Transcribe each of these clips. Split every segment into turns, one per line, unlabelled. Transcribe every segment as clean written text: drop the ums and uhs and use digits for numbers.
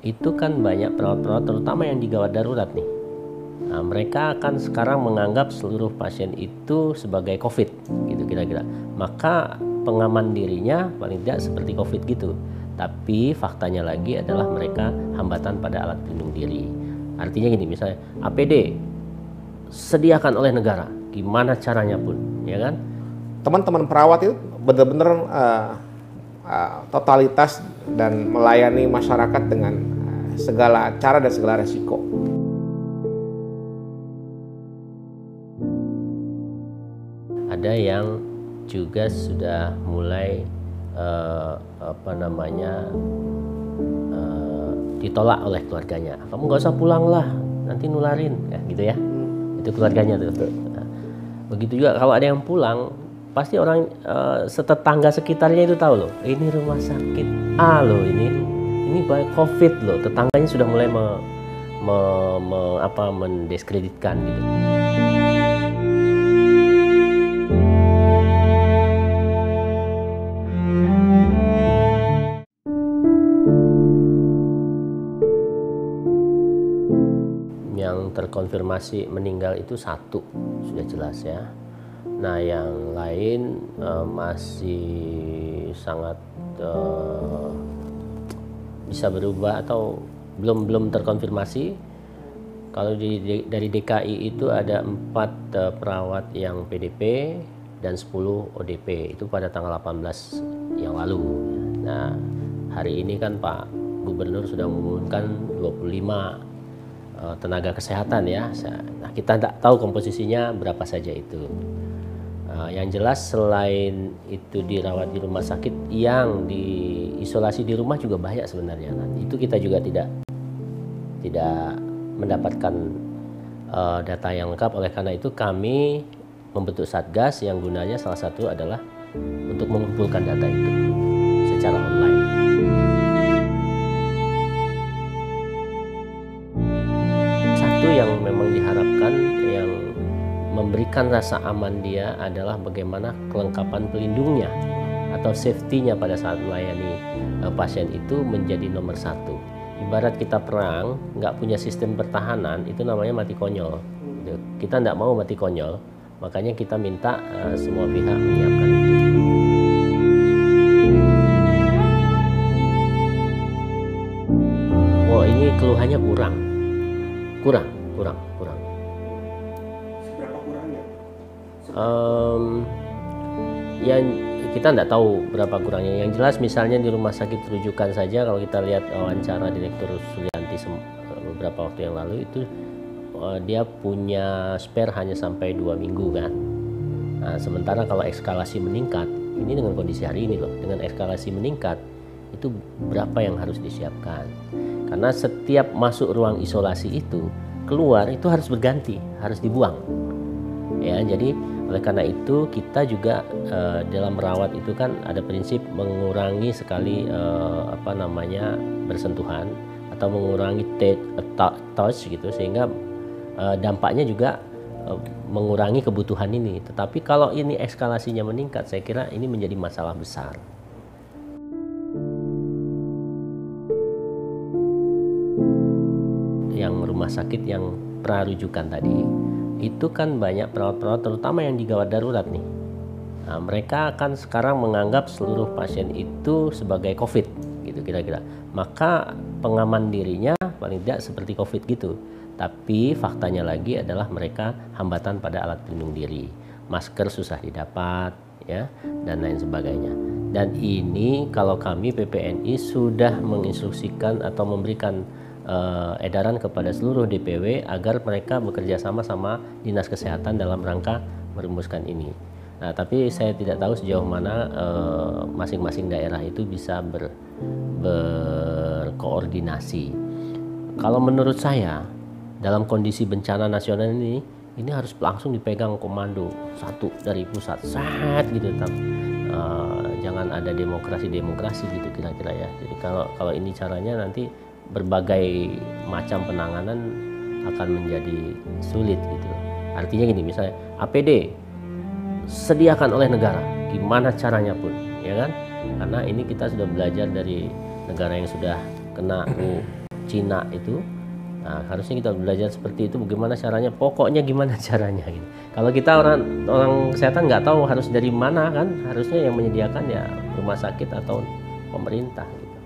itu kan banyak perawat-perawat terutama yang di gawat darurat nih. Nah, mereka akan sekarang menganggap seluruh pasien itu sebagai COVID gitu kira-kira. Maka pengaman dirinya paling tidak seperti COVID gitu. Tapi faktanya lagi adalah mereka hambatan pada alat pelindung diri. Artinya gini, misalnya APD sediakan oleh negara, gimana caranya pun, ya kan?
Teman-teman perawat itu benar-benar totalitas dan melayani masyarakat dengan segala cara dan segala resiko.
Ada yang juga sudah mulai ditolak oleh keluarganya. Kamu nggak usah pulang lah, nanti nularin, ya gitu ya. Itu keluarganya tuh. Nah, begitu juga kalau ada yang pulang, pasti orang setetangga sekitarnya itu tahu loh, ini rumah sakit A loh, ini banyak COVID loh. Tetangganya sudah mulai mendiskreditkan gitu. Yang terkonfirmasi meninggal itu 1, sudah jelas ya. Nah yang lain masih sangat bisa berubah atau belum terkonfirmasi. Kalau dari DKI itu ada 4 perawat yang PDP dan 10 ODP, itu pada tanggal 18 yang lalu. Nah hari ini kan Pak Gubernur sudah mengumumkan 25 tenaga kesehatan ya. Nah, kita tidak tahu komposisinya berapa saja itu. Yang jelas selain itu dirawat di rumah sakit, yang diisolasi di rumah juga banyak sebenarnya. Nah, itu kita juga tidak mendapatkan data yang lengkap. Oleh karena itu kami membentuk satgas yang gunanya salah satu adalah untuk mengumpulkan data itu secara online. Yang memang diharapkan, yang memberikan rasa aman dia adalah bagaimana kelengkapan pelindungnya atau safety-nya pada saat melayani pasien itu menjadi nomor 1. Ibarat kita perang, nggak punya sistem pertahanan, itu namanya mati konyol. Kita nggak mau mati konyol, makanya kita minta semua pihak menyiapkan itu. Oh, ini keluhannya kurang.
Seberapa kurangnya?
Ya kita tidak tahu berapa kurangnya. Yang jelas misalnya di rumah sakit rujukan saja, kalau kita lihat wawancara Direktur Sulianti beberapa waktu yang lalu itu dia punya spare hanya sampai 2 minggu kan. Nah, sementara kalau eskalasi meningkat, ini dengan kondisi hari ini loh, dengan eskalasi meningkat itu berapa yang harus disiapkan. Karena setiap masuk ruang isolasi itu, keluar itu harus berganti, harus dibuang. Ya, jadi oleh karena itu kita juga dalam merawat itu kan ada prinsip mengurangi sekali bersentuhan atau mengurangi touch gitu, sehingga dampaknya juga mengurangi kebutuhan ini. Tetapi kalau ini eskalasinya meningkat, saya kira ini menjadi masalah besar. Yang rumah sakit yang prarujukan tadi itu kan banyak perawat-perawat terutama yang di gawat darurat nih. Nah, mereka akan sekarang menganggap seluruh pasien itu sebagai COVID gitu kira-kira. Maka pengaman dirinya paling tidak seperti COVID gitu. Tapi faktanya lagi adalah mereka hambatan pada alat pelindung diri. Masker susah didapat ya, dan lain sebagainya. Dan ini kalau kami PPNI sudah menginstruksikan atau memberikan edaran kepada seluruh DPW agar mereka bekerja sama Dinas Kesehatan dalam rangka merumuskan ini. Nah, tapi saya tidak tahu sejauh mana masing-masing daerah itu bisa berkoordinasi. Kalau menurut saya dalam kondisi bencana nasional ini harus langsung dipegang komando satu dari pusat, gitu. Jangan ada demokrasi gitu kira-kira ya. Jadi kalau ini caranya nanti berbagai macam penanganan akan menjadi sulit gitu. Artinya gini, misalnya APD sediakan oleh negara, gimana caranya pun, ya kan? Karena ini kita sudah belajar dari negara yang sudah kena Cina itu. Nah, harusnya kita belajar seperti itu, bagaimana caranya, pokoknya gimana caranya gitu. Kalau kita orang kesehatan nggak tahu harus dari mana kan, harusnya yang menyediakan ya rumah sakit atau pemerintah gitu.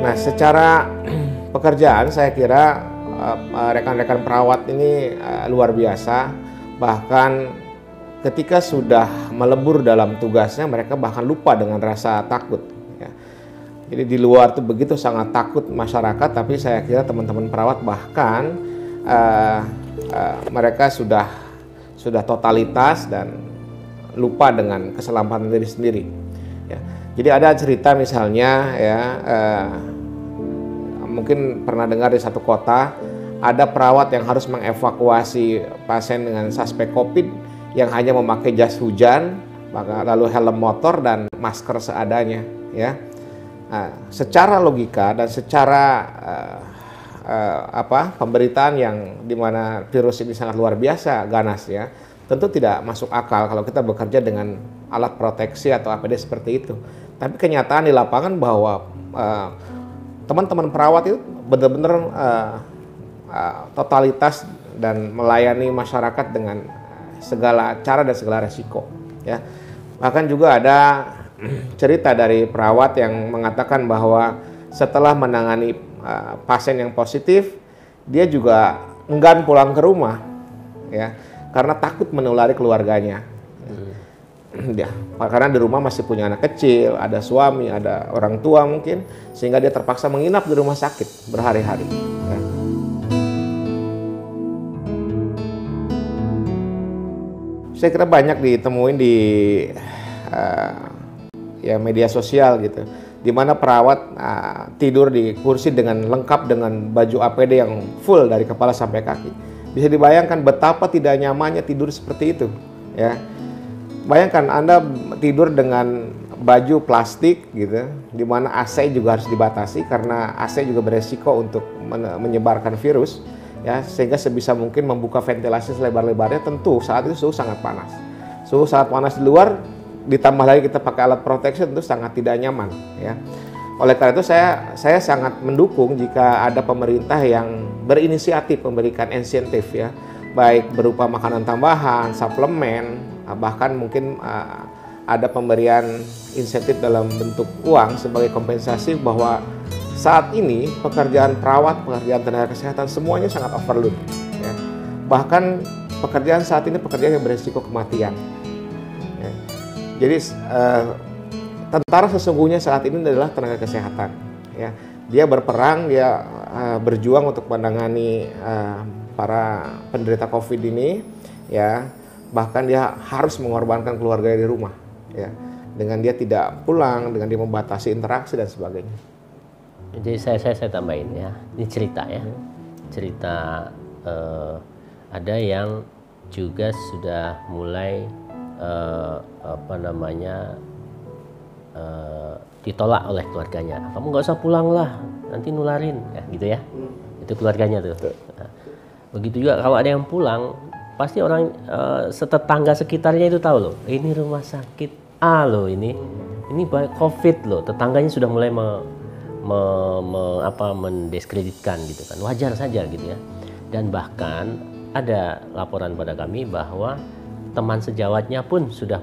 Nah, secara pekerjaan saya kira rekan-rekan perawat ini luar biasa. Bahkan ketika sudah melebur dalam tugasnya, mereka bahkan lupa dengan rasa takut. Ya. Jadi di luar tuh begitu sangat takut masyarakat, tapi saya kira teman-teman perawat bahkan mereka sudah totalitas dan lupa dengan keselamatan diri sendiri. Ya. Jadi ada cerita misalnya ya. Mungkin pernah dengar di satu kota ada perawat yang harus mengevakuasi pasien dengan suspek COVID yang hanya memakai jas hujan, lalu helm motor dan masker seadanya. Ya, nah, secara logika dan secara pemberitaan yang dimana virus ini sangat luar biasa ganas ya, tentu tidak masuk akal kalau kita bekerja dengan alat proteksi atau APD seperti itu. Tapi kenyataan di lapangan bahwa teman-teman perawat itu benar-benar totalitas dan melayani masyarakat dengan segala cara dan segala resiko. Ya, bahkan juga ada cerita dari perawat yang mengatakan bahwa setelah menangani pasien yang positif, dia juga enggan pulang ke rumah, ya, karena takut menulari keluarganya. Ya, karena di rumah masih punya anak kecil, ada suami, ada orang tua mungkin, sehingga dia terpaksa menginap di rumah sakit berhari-hari. Ya. Saya kira banyak ditemuin di media sosial gitu, di mana perawat tidur di kursi dengan lengkap dengan baju APD yang full dari kepala sampai kaki. Bisa dibayangkan betapa tidak nyamannya tidur seperti itu, ya. Bayangkan Anda tidur dengan baju plastik gitu, di mana AC juga harus dibatasi karena AC juga beresiko untuk menyebarkan virus, ya, sehingga sebisa mungkin membuka ventilasi selebar-lebarnya. Tentu saat itu suhu sangat panas. Suhu sangat panas di luar, ditambah lagi kita pakai alat proteksi, tentu sangat tidak nyaman, ya. Oleh karena itu saya sangat mendukung jika ada pemerintah yang berinisiatif memberikan insentif, ya, baik berupa makanan tambahan, suplemen, bahkan mungkin ada pemberian insentif dalam bentuk uang sebagai kompensasi bahwa saat ini pekerjaan perawat, pekerjaan tenaga kesehatan semuanya sangat overload. Ya. Bahkan pekerjaan saat ini pekerjaan yang berisiko kematian. Ya. Jadi tentara sesungguhnya saat ini adalah tenaga kesehatan. Ya. Dia berperang, dia berjuang untuk menangani para penderita COVID ini. Ya. Bahkan dia harus mengorbankan keluarganya di rumah, ya, dengan dia tidak pulang, dengan dia membatasi interaksi dan sebagainya.
Jadi saya tambahin ya, ini cerita ya, cerita ada yang juga sudah mulai ditolak oleh keluarganya. Kamu nggak usah pulang lah, nanti nularin, ya, gitu ya. Itu keluarganya tuh. Nah, begitu juga kalau ada yang pulang, pasti orang tetangga sekitarnya itu tahu loh, ini rumah sakit A loh, ini COVID loh. Tetangganya sudah mulai mendiskreditkan gitu kan, wajar saja gitu ya. Dan bahkan ada laporan pada kami bahwa teman sejawatnya pun sudah